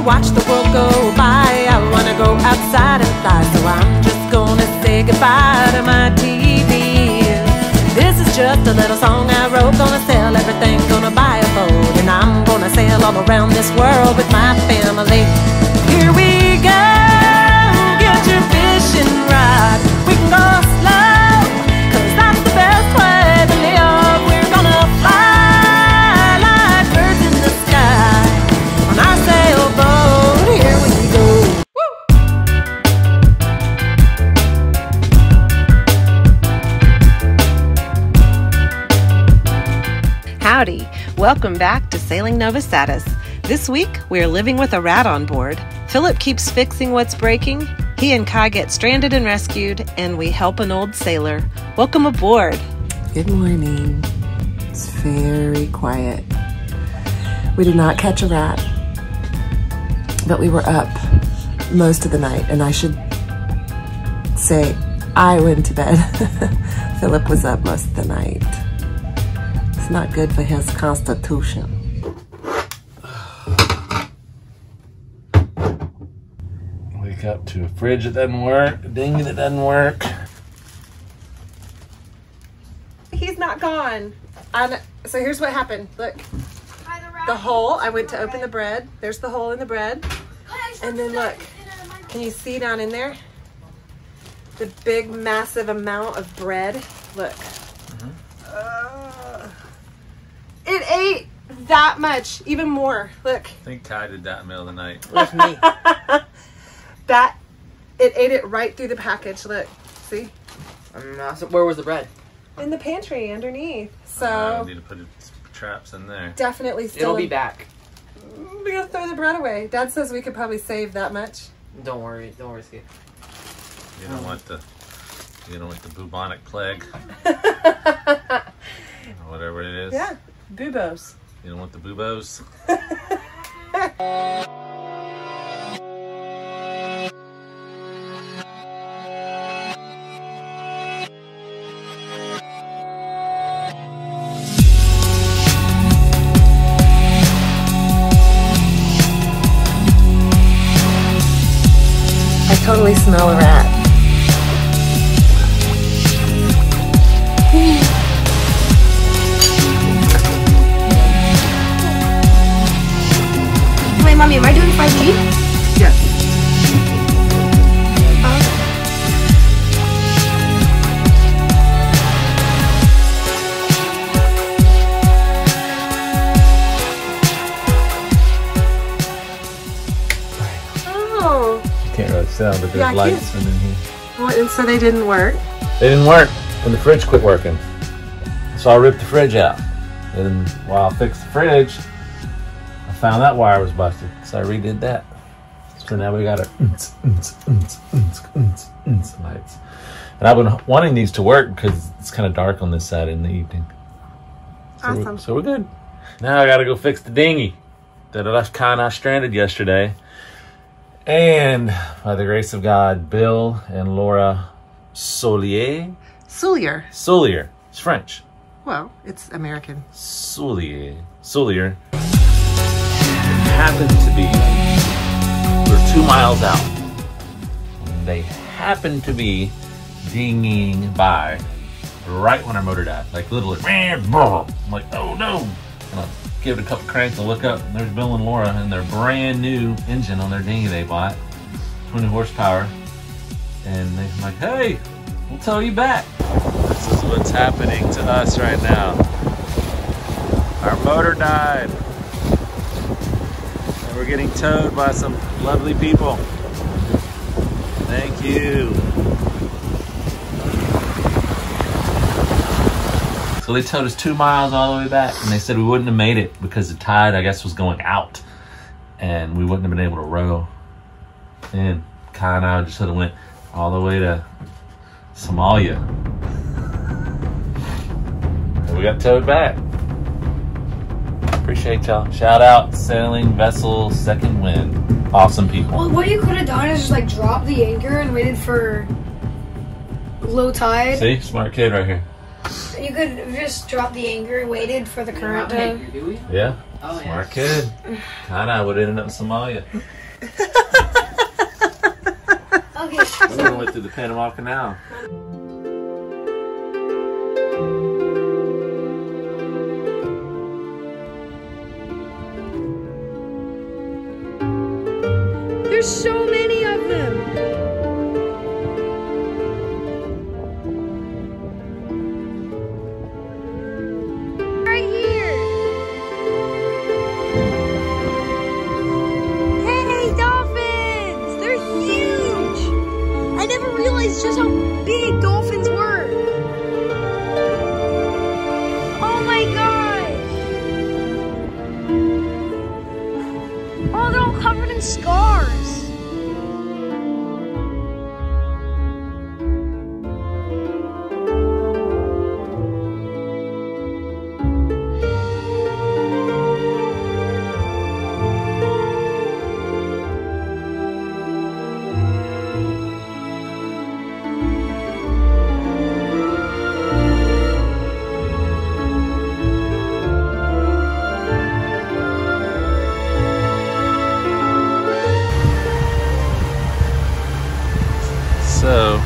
watch the world go by. I wanna go outside and fly, so I'm just gonna say goodbye to my TV. This is just a little song I wrote. Gonna sell everything, gonna buy a boat, and I'm gonna sail all around this world with my family. Here we go, get your fishing rod. We can go slow, 'cause that's the best way to live. We're gonna fly like birds in the sky on our sailboat. Here we go. Howdy, welcome back to Sailing Nova Satus. This week, we are living with a rat on board. Philip keeps fixing what's breaking. He and Kai get stranded and rescued, and we help an old sailor. Welcome aboard. Good morning. It's very quiet. We did not catch a rat, but we were up most of the night, and I should say I went to bed. Philip was up most of the night. It's not good for his constitution. Wake up to a fridge that doesn't work, a dinghy that doesn't work. He's not gone. So here's what happened. Look, the hole, I went to open the bread. There's the hole in the bread. And then look, can you see down in there? The big, massive amount of bread. Look. It ate that much, even more. Look. I think Kai did that in the middle of the night. With me. It ate it right through the package. Look, see? So where was the bread? In the pantry underneath. So I need to put traps in there. definitely still. It'll be back. We gotta throw the bread away. Dad says we could probably save that much. Don't worry, don't risk it. You don't want the bubonic plague. Or whatever it is. Yeah, boobos. You don't want the boobos. I totally smell a rat. Wait, Mommy, am I doing 5G? Yes. Oh. Can't really tell, but there's Yeah, I lights can't. in here. Well, and so they didn't work. They didn't work, and the fridge quit working. So I ripped the fridge out. And while I fixed the fridge, I found that wire was busted. So I redid that. So now we got our lights. And I've been wanting these to work because it's kind of dark on this side in the evening. Awesome. So we're good. Now I got to go fix the dinghy that I left Kai and I stranded yesterday. And by the grace of God, Bill and Laura Soulier. Soulier. It's French. Well, it's American. Soulier happened to be, we're 2 miles out. They happened to be dinghying by right when our motor died. Like literally, I'm like, oh no. And I give it a couple cranks and look up, and there's Bill and Laura and their brand new engine on their dinghy they bought, 20 horsepower. And they're like, hey, we'll tow you back. This is what's happening to us right now. Our motor died. And we're getting towed by some lovely people. Thank you. So they towed us 2 miles all the way back, and they said we wouldn't have made it because the tide, I guess, was going out, and we wouldn't have been able to row. And Kai and I just sort of went all the way to Somalia. And we got towed back. Appreciate y'all. Shout out Sailing Vessel Second Wind. Awesome people. Well, what you could have done is just like dropped the anchor and waited for low tide. See? Smart kid right here. You could have just dropped the anchor and waited for the current to... Yeah. Oh, Smart kid. I would have ended up in Somalia. Okay. We went through the Panama Canal. There's so many of them. Right here. Hey, dolphins! They're huge. I never realized just how big dolphins were. Oh my gosh. Oh, they're all covered in scars. So,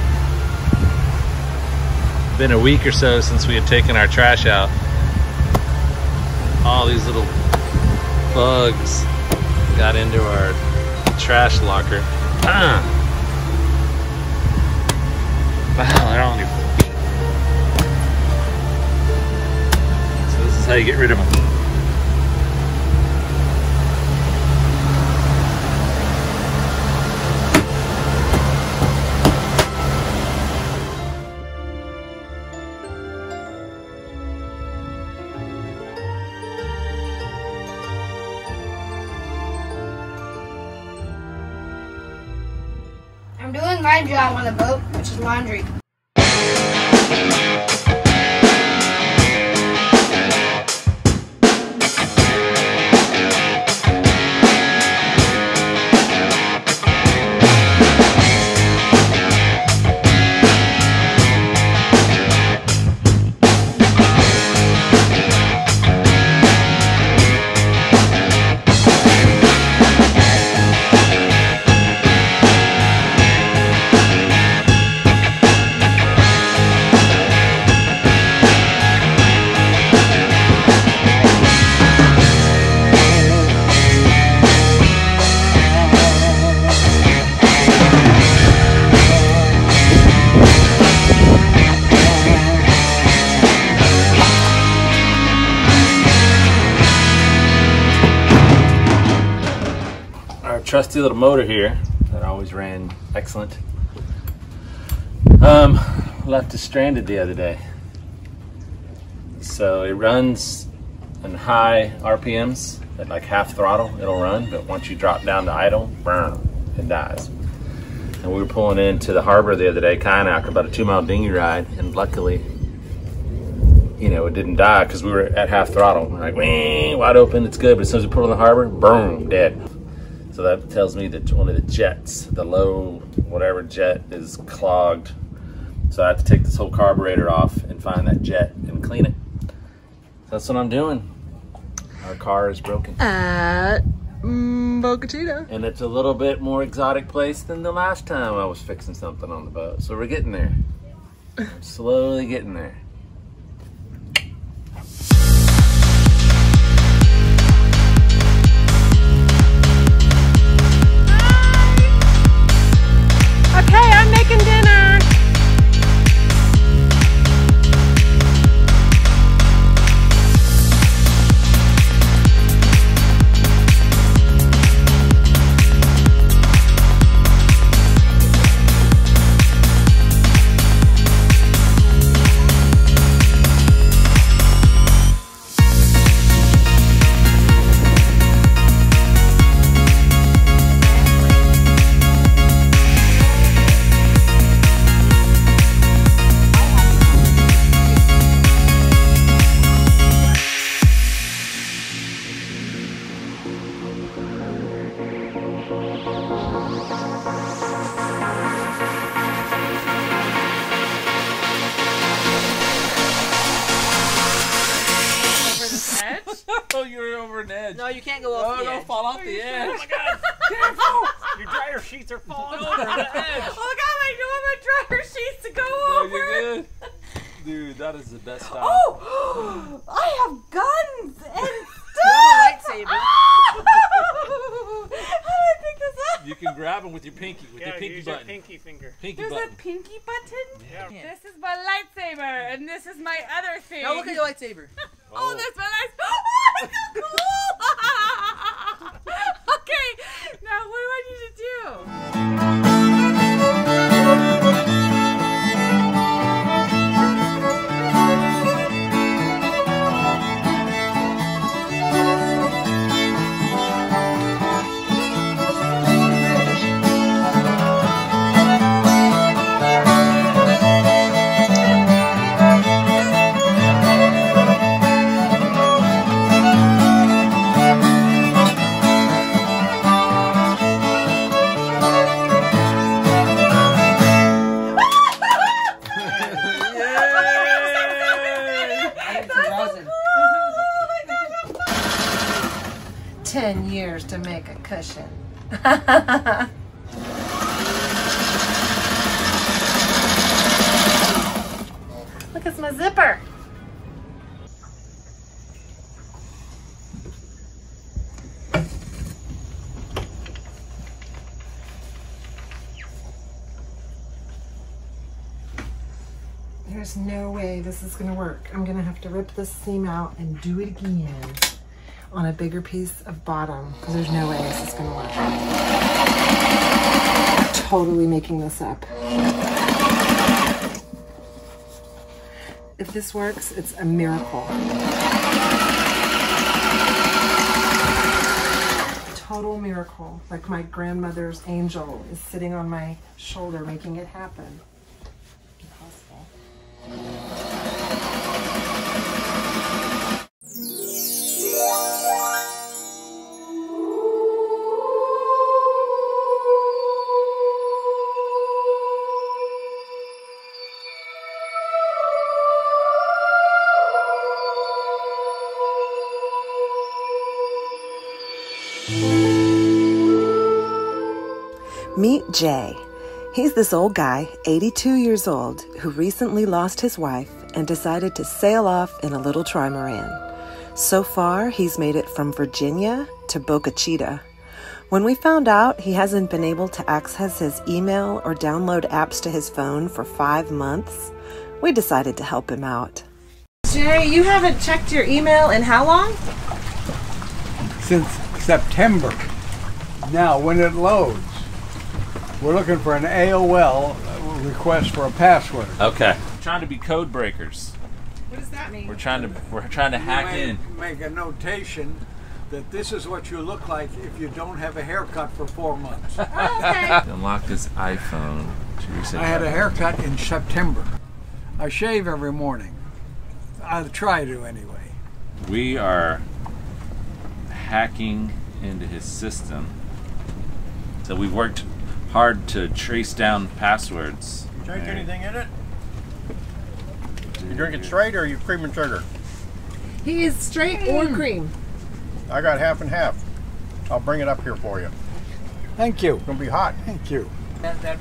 been a week or so since we had taken our trash out. All these little bugs got into our trash locker. Wow, they're all on your foot. So this is how you get rid of them. I'm doing my job on the boat, which is laundry. Trusty little motor here that always ran excellent. Left us stranded the other day. So it runs in high RPMs at like half throttle. It'll run, but once you drop down to idle, burn, it dies. And we were pulling into the harbor the other day, kayak, about a 2-mile dinghy ride, and luckily, you know, it didn't die because we were at half throttle. We're like, wing, wide open, it's good. But as soon as we pull in the harbor, boom, dead. So that tells me that one of the jets, the low whatever jet, is clogged. So I have to take this whole carburetor off and find that jet and clean it. That's what I'm doing. Our car is broken. At Boca Chica. And it's a little bit more exotic place than the last time I was fixing something on the boat. So we're getting there. Slowly getting there. Okay, I'm making dinner. Oh, you're over an edge. No, you can't go off the edge. Don't fall off the edge. Oh my God! Careful! Your dryer sheets are falling over the edge. Oh God, I know my dryer sheets to go No, over. you're good. Dude, that is the best style. Oh, I have guns and Lightsaber. How did I pick this up? You can grab them with your pinky, with your pinky use button. your pinky finger. Pinky There's button. a pinky button? Yeah. This is my lightsaber, and this is my other thing. Now look at your lightsaber. Oh, that's my lightsaber. Oh, it's so cool! Okay, now what do I need to do? 10 years to make a cushion. Look, it's my zipper. There's no way this is gonna work. I'm gonna have to rip this seam out and do it again on a bigger piece of bottom, because there's no way this is gonna work. I'm totally making this up. If this works, it's a miracle. Total miracle. Like my grandmother's angel is sitting on my shoulder making it happen. Impossible. Meet Jay. He's this old guy, 82 years old, who recently lost his wife and decided to sail off in a little trimaran. So far, he's made it from Virginia to Boca Chica. When we found out he hasn't been able to access his email or download apps to his phone for 5 months, we decided to help him out. Jay, you haven't checked your email in how long? Since September. Now, when it loads, we're looking for an AOL request for a password. Okay. We're trying to be code breakers. What does that mean? We're trying to hack in. Make a notation that this is what you look like if you don't have a haircut for 4 months. Oh, okay. Unlock this iPhone to reset. I had a haircut in September. I shave every morning. I try to anyway. We are hacking into his system. So we've worked hard to trace down passwords. Drink anything in it? You drink it straight or you cream and sugar? He is straight or cream. I got half and half. I'll bring it up here for you. Thank you. It's gonna be hot. Thank you. That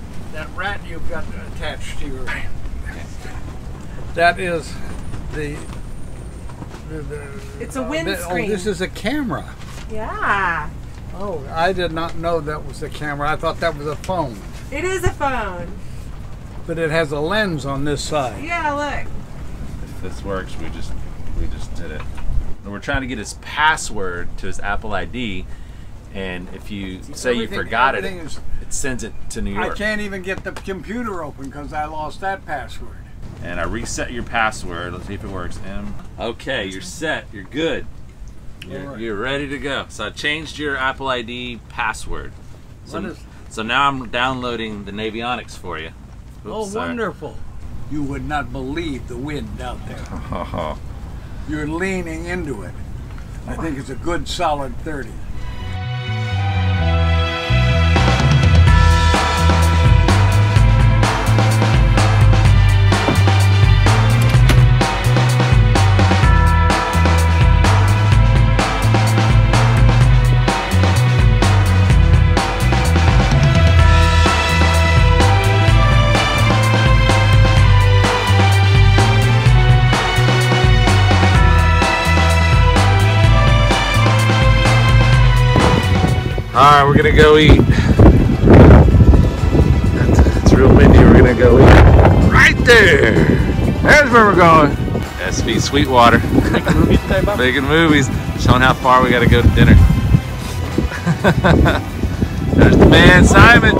rat you've got attached to your... That is the It's a windscreen. Oh, this is a camera. Yeah. Oh, I did not know that was a camera. I thought that was a phone. It is a phone. But it has a lens on this side. Yeah, look. If this works, we just did it. And we're trying to get his password to his Apple ID, and if you say you forgot it, it sends it to New York. I can't even get the computer open because I lost that password. And I reset your password. Let's see if it works. Okay, you're set. You're good. You're ready to go. So I changed your Apple ID password. So now I'm downloading the Navionics for you. Oops, sorry. Wonderful. You would not believe the wind out there. You're leaning into it. I think it's a good solid 30. Alright, we're gonna go eat. It's real windy, we're gonna go eat. Right there! There's where we're going. SV Sweetwater. Making movies today, Bob? Making movies. Showing how far we gotta go to dinner. There's the man, Simon.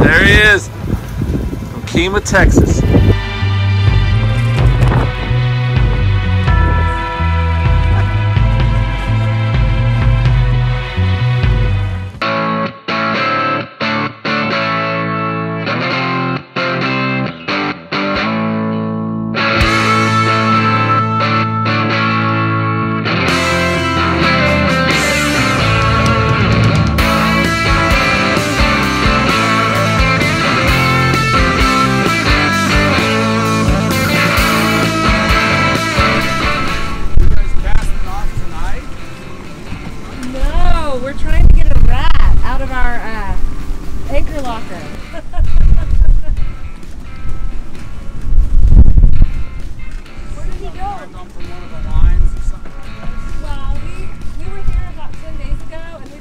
There he is. From Kima, Texas. We're trying to get a rat out of our anchor locker. Where did he go? From one of the lines or something. Well, we were here about 10 days ago and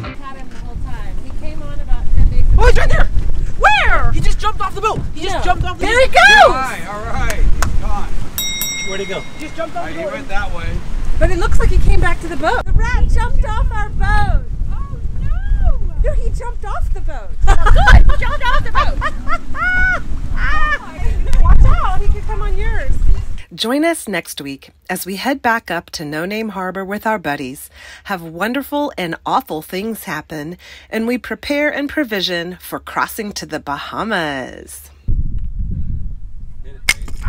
we had him the whole time. He came on about 10 days ago. Oh, he's right there! Where? He just jumped off the boat. He just jumped off the boat. There he goes! All right, he's gone. Where'd he go? He just jumped off the He boat. went that way. But it looks like he came back to the boat. The rat jumped off our boat. Oh no! No, he jumped off the boat. Good, he jumped off the boat. Watch out, he could come on yours. Join us next week as we head back up to No Name Harbor with our buddies, have wonderful and awful things happen, and we prepare and provision for crossing to the Bahamas. Did it, Dave.